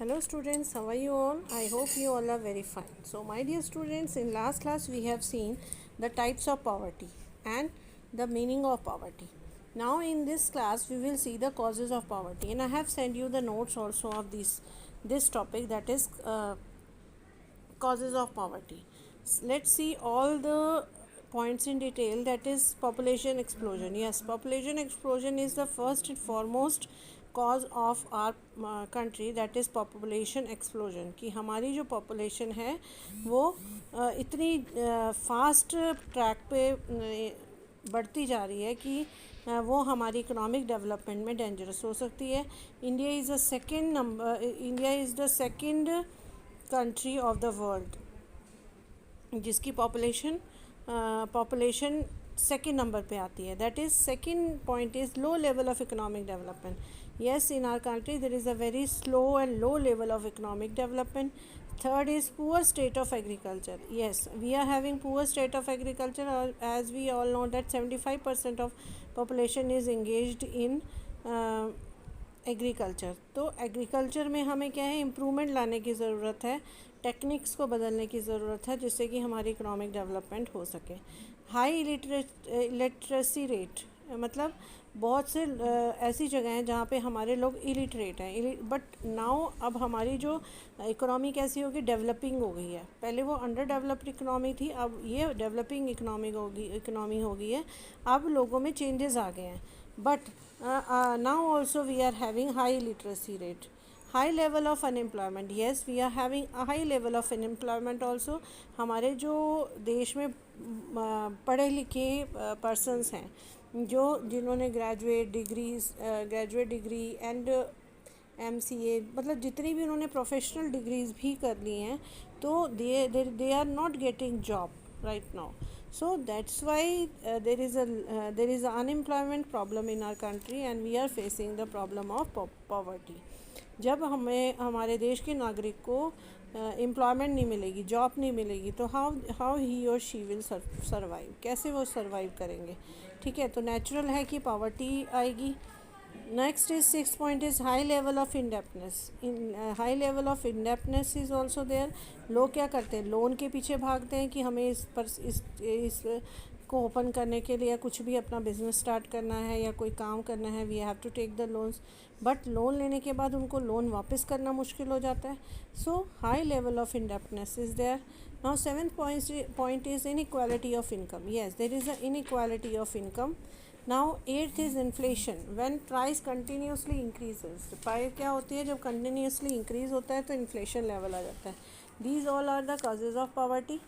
Hello students, how are you all? I hope you all are very fine. So my dear students, in last class we have seen the types of poverty and the meaning of poverty. Now in this class we will see the causes of poverty, and I have sent you the notes also of this topic, that is causes of poverty. Let's see all the points in detail. That is population explosion. Yes, population explosion is the first and foremost cause of our country, that is population explosion. कि हमारी जो population है वो इतनी fast track पे बढ़ती जा रही है कि वो हमारी इकोनॉमिक डेवलपमेंट में डेंजरस हो सकती है. India is the second country of the world जिसकी पॉपुलेशन सेकेंड नंबर पे आती है. That is second point is low level of economic development. yes, in our country there is a very slow and low level of economic development. Third is poor state of agriculture. Yes, we are having poor state of agriculture, as we all know that 75% of population is engaged in agriculture. तो agriculture में हमें क्या है, improvement लाने की ज़रूरत है, techniques को बदलने की ज़रूरत है जिससे कि हमारी इकोनॉमिक डेवलपमेंट हो सके. हाई इलिटरेसी रेट, मतलब बहुत से ऐसी जगह हैं जहाँ पे हमारे लोग इलिटरेट हैं, बट नाउ अब हमारी जो इकोनॉमी कैसी होगी, डेवलपिंग हो गई है. पहले वो अंडर डेवलप्ड इकोनॉमी थी, अब ये डेवलपिंग इकोनॉमी हो गई है. अब लोगों में चेंजेस आ गए हैं, but now also we are having high literacy rate, high level of unemployment. Yes, we are having a high level of unemployment also. हमारे जो देश में पढ़े लिखे persons हैं, जिन्होंने ग्रेजुएट डिग्री एंड MCA, मतलब जितनी भी उन्होंने प्रोफेशनल डिग्रीज़ भी कर ली हैं, तो they are not getting job right now. So that's why there is a unemployment problem in our country, and we are facing the problem of poverty. जब हमारे देश के नागरिक को एम्प्लॉयमेंट नहीं मिलेगी, जॉब नहीं मिलेगी, तो हाउ ही और शी विल सर्वाइव, कैसे वो सर्वाइव करेंगे. ठीक है, तो नेचुरल है कि पॉवर्टी आएगी. Next is 6 point is high level of indebtedness. High level of indebtedness is also there. लोग क्या करते हैं, लोन के पीछे भागते हैं कि हमें इस को ओपन करने के लिए, कुछ भी अपना बिजनेस स्टार्ट करना है या कोई काम करना है, we have to take the loans. But loan लेने के बाद उनको लोन वापस करना मुश्किल हो जाता है. So high level of indebtedness is there. Now 7th point is inequality of income. Yes, there is an inequality of income. Now 8th is inflation. When price continuously increases, price क्या होती है, जब continuously increase होता है तो inflation level आ जाता है. These all are the causes of poverty.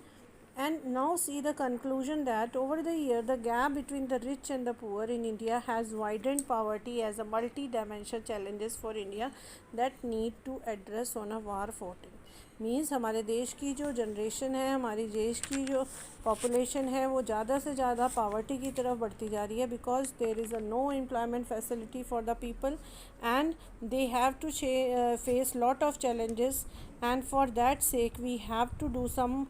And now see the conclusion that over the year the gap between the rich and the poor in India has widened. Poverty as a multi-dimensional challenges for India that need to address on a war footing. Means हमारे देश की जो generation है, हमारी देश की जो population है, वो ज़्यादा से ज़्यादा पावर्टी की तरफ बढ़ती जा रही है, because there is a no employment facility for the people and they have to face lot of challenges. And for that sake we have to do some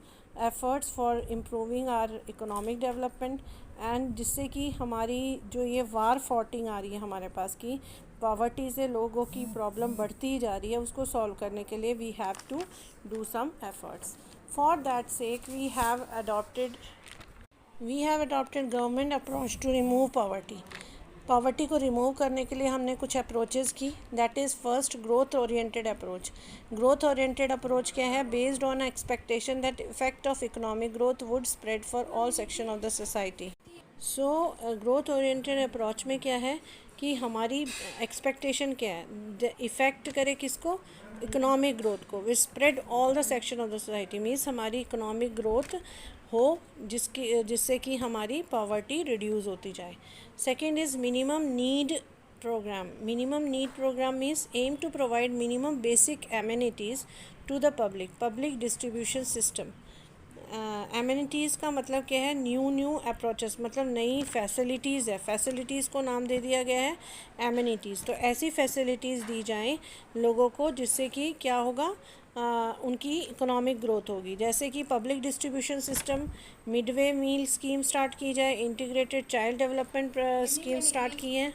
efforts for improving our economic development. And जिससे कि हमारी जो ये वार fighting आ रही है हमारे पास की, poverty से लोगों की प्रॉब्लम बढ़ती ही जा रही है, उसको सॉल्व करने के लिए we have to do some efforts. For that sake we have adopted government approach to remove poverty. Poverty को रिमूव करने के लिए हमने कुछ अप्रोचेस की. That is first growth oriented approach. Growth oriented approach क्या है, based on expectation that effect of economic growth would spread for all section of the society. So growth oriented approach में क्या है कि हमारी एक्सपेक्टेशन क्या है, इफ़ेक्ट करे किसको, इकोनॉमिक ग्रोथ को, which spread all the section of the society. Means हमारी इकोनॉमिक ग्रोथ हो जिससे कि हमारी पॉवर्टी रिड्यूस होती जाए. Second is minimum need programme. Minimum need programme means aim to provide minimum basic amenities to the public distribution system. Amenities का मतलब क्या है, न्यू अप्रोचेस, मतलब नई फैसिलिटीज़ है, फैसिलिटीज़ को नाम दे दिया गया है एमिनिटीज़. तो ऐसी फैसिलिटीज़ दी जाएं लोगों को जिससे कि क्या होगा, उनकी इकोनॉमिक ग्रोथ होगी. जैसे कि public distribution system, midway meal scheme start की जाए, integrated child development scheme start की है,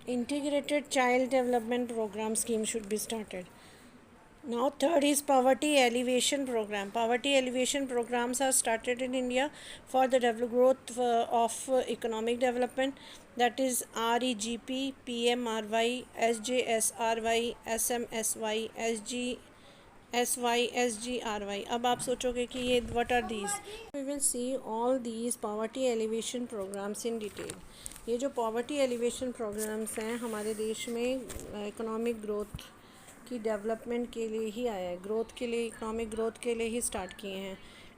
integrated child development program scheme should be started. Now, third is poverty alleviation program. Poverty alleviation programs are started in India for the growth of economic development. That is REGP, PMRY, SJSRY, SMSY, SYSGRY. अब आप सोचोगे कि ये what are these? We will see all these poverty alleviation programs in detail. ये जो poverty alleviation programs हैं हमारे देश में economic growth की डेवलपमेंट के लिए ही आया है, ग्रोथ के लिए, इकोनॉमिक ग्रोथ के लिए ही स्टार्ट किए हैं.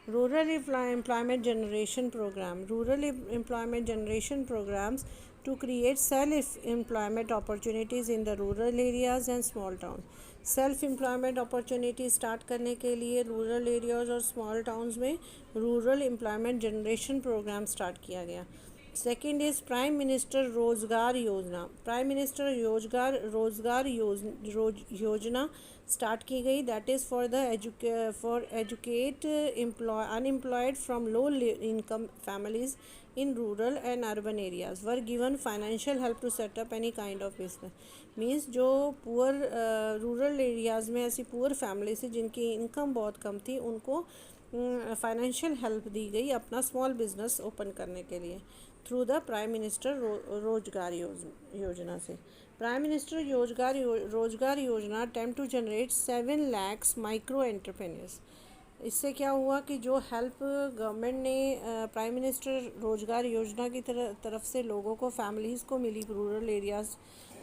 Rural employment generation program. Rural employment generation programs to create self employment opportunities in the rural areas and small town. Self employment opportunity start करने के लिए रूरल एरियाज़ और स्मॉल टाउन्स में rural employment generation program start किया गया. Second is prime minister रोज़गार योजना. Prime minister रोज़गार योजना स्टार्ट की गई. That is for educate unemployed from low income families in rural and urban areas were given financial help to set up any kind of business. Means जो poor rural areas में ऐसी poor family थी जिनकी income बहुत कम थी उनको financial help दी गई अपना स्मॉल बिजनेस ओपन करने के लिए थ्रू द प्राइम मिनिस्टर रोजगार योजना से. प्राइम मिनिस्टर रोजगार योजना attempt to generate 7 lakh micro entrepreneurs. इससे क्या हुआ कि जो हेल्प गवर्नमेंट ने प्राइम मिनिस्टर रोजगार योजना की तरफ से लोगों को, फैमिलीज़ को मिली रूरल एरियाज़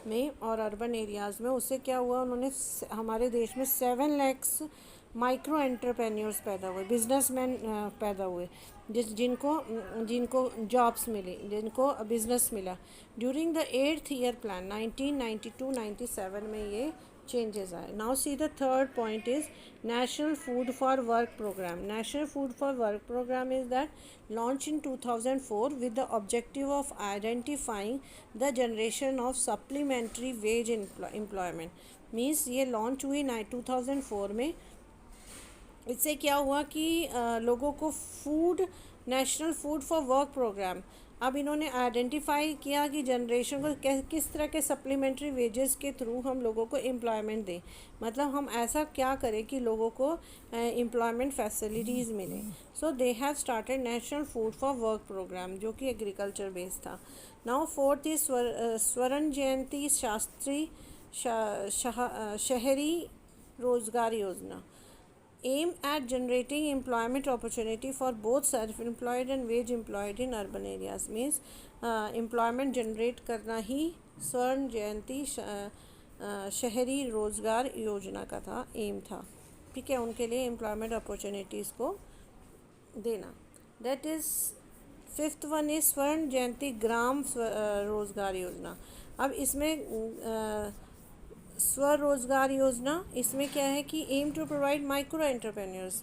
में और अर्बन एरियाज़ में, उससे क्या हुआ, उन्होंने हमारे देश में 7 लैक्स माइक्रो एंटरप्रेन्योर्स पैदा हुए, बिजनेसमैन पैदा हुए, जिनको जिनको जॉब्स मिली, जिनको बिज़नेस मिला. During the 8th year plan 1992-97 में ये changes आए. Now see the third point is National Food for Work program. National Food for Work program is that launched in 2004 with the objective of identifying the generation of supplementary wage employment. Means ये launch हुई 2004 में. इससे क्या हुआ कि लोगों को national food for work program, अब इन्होंने आइडेंटिफाई किया कि जनरेशन को किस तरह के सप्लीमेंट्री वेजेस के थ्रू हम लोगों को एम्प्लॉयमेंट दें. मतलब हम ऐसा क्या करें कि लोगों को एम्प्लॉयमेंट फैसिलिटीज़ मिले. So they have started national food for work programme जो कि एग्रीकल्चर बेस्ड था. Now fourth is Swarna Jayanti Shastri शहरी रोज़गार योजना. Aim at generating employment opportunity for both self-employed and wage-employed in urban areas. Means employment generate करना ही स्वर्ण जयंती शहरी रोज़गार योजना का था, एम था. ठीक है, उनके लिए एम्प्लॉयमेंट अपॉर्चुनिटीज़ को देना. That is fifth one is स्वर्ण जयंती ग्राम रोज़गार योजना. अब इसमें स्वरोज़गार योजना, इसमें क्या है कि aim to provide micro entrepreneurs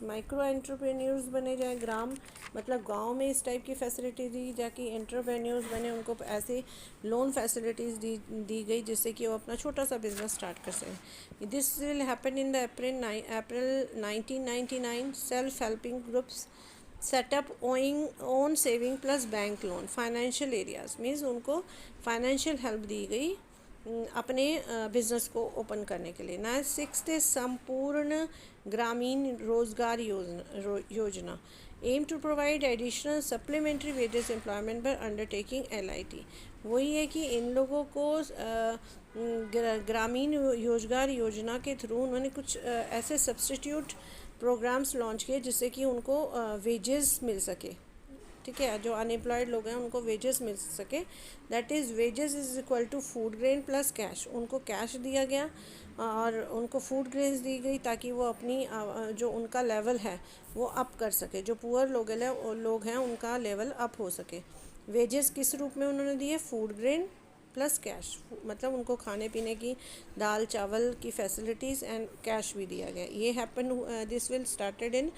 बने जाए. ग्राम मतलब गांव में इस टाइप की फैसिलिटी दी जाके एंटरप्रेन्योर्स बने, उनको ऐसे लोन फैसिलिटीज़ दी गई जिससे कि वो अपना छोटा सा बिजनेस स्टार्ट कर सकें. This will happen in the April 1999. Self helping groups setup own saving plus bank loan financial areas. Means उनको फाइनेंशियल हेल्प दी गई अपने बिज़नेस को ओपन करने के लिए. ना सिक्स्थ संपूर्ण ग्रामीण रोज़गार योजना. Aim to provide additional supplementary wages employment पर अंडरटेकिंग LIT. वही है कि इन लोगों को ग्रामीण रोज़गार योजना के थ्रू उन्होंने कुछ ऐसे सब्स्टिट्यूट प्रोग्राम्स लॉन्च किए जिससे कि उनको वेजेस मिल सके. ठीक है, जो अनएम्प्लॉयड लोग हैं उनको वेजेस मिल सके. That is wages is equal to food grain plus cash. उनको कैश दिया गया और उनको फूड ग्रेन्स दी गई ताकि वो अपनी जो उनका लेवल है वो अप कर सके. जो पुअर लोग हैं उनका लेवल अप हो सके. वेजेस किस रूप में उन्होंने दिए? Food grain plus cash. मतलब उनको खाने पीने की दाल चावल की फैसिलिटीज़ एंड कैश भी दिया गया. ये happen, this will started in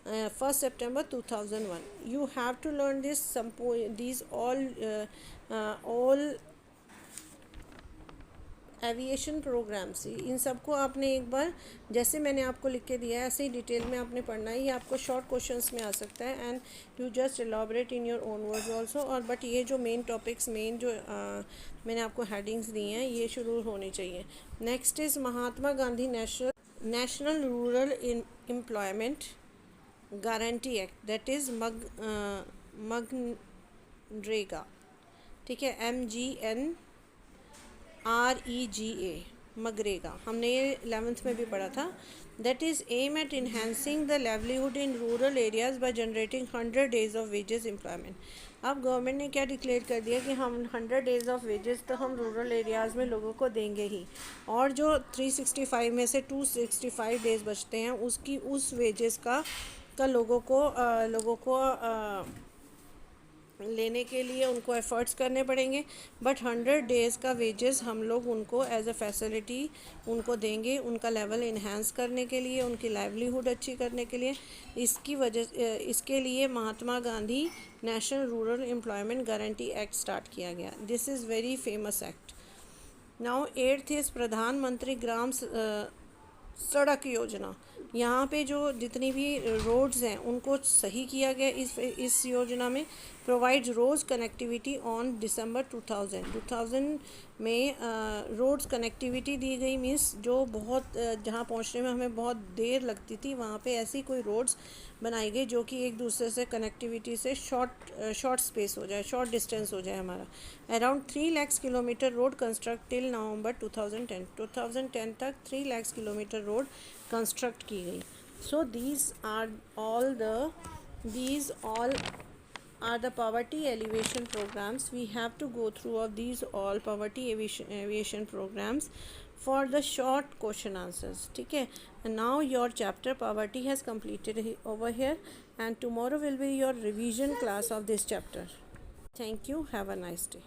1st September 2001. You have to learn these all aviation programmes, इन सबको आपने एक बार जैसे मैंने आपको लिख के दिया है ऐसे ही डिटेल में आपने पढ़ना है। ये आपको शॉर्ट क्वेश्चंस में आ सकता है and you just elaborate in your own words also. और बट ये जो मेन टॉपिक्स, मेन जो मैंने आपको हेडिंग्स दी हैं ये शुरू होनी चाहिए। Next is Mahatma Gandhi national rural employment guarantee act, that is MGNREGA, ठीक है, MGNREGA, मगरेगा, हमने ये 11th में भी पढ़ा था। That is aim at enhancing the livelihood in rural areas by generating 100 days of wages employment. अब गवर्नमेंट ने क्या डिक्लेयर कर दिया कि हम 100 days ऑफ वेजेस तो हम रूरल एरियाज़ में लोगों को देंगे ही, और जो 365 में से 265 days बचते हैं उसकी उस वेजेस का लोगों को लेने के लिए उनको एफ़र्ट्स करने पड़ेंगे। बट 100 days का वेजेस हम लोग उनको एज अ फैसिलिटी उनको देंगे, उनका लेवल इन्हांस करने के लिए, उनकी लाइवलीहुड अच्छी करने के लिए। इसके लिए Mahatma Gandhi national rural employment guarantee act start किया गया। This is very famous act. Now 8th is Pradhan Mantri Gram सड़क योजना। यहाँ पे जो जितनी भी रोड्स हैं उनको सही किया गया इस योजना में। प्रोवाइड्स रोड्स कनेक्टिविटी ऑन दिसंबर 2000 में रोड्स कनेक्टिविटी दी गई, मीन्स जो बहुत जहाँ पहुँचने में हमें बहुत देर लगती थी वहाँ पे ऐसी कोई रोड्स बनाई गई जो कि एक दूसरे से कनेक्टिविटी से शॉर्ट स्पेस हो जाए, शॉर्ट डिस्टेंस हो जाए हमारा। Around 3 lakhs kilometre road construct till नवंबर 2010 तक 3 lakhs किलोमीटर रोड कंस्ट्रक्ट की गई। सो these all are the poverty alleviation programs. We have to go through of these all poverty alleviation programs for the short question answers, ठीक है। And now your chapter poverty has completed over here, and tomorrow will be your revision class of this chapter. Thank you. Have a nice day.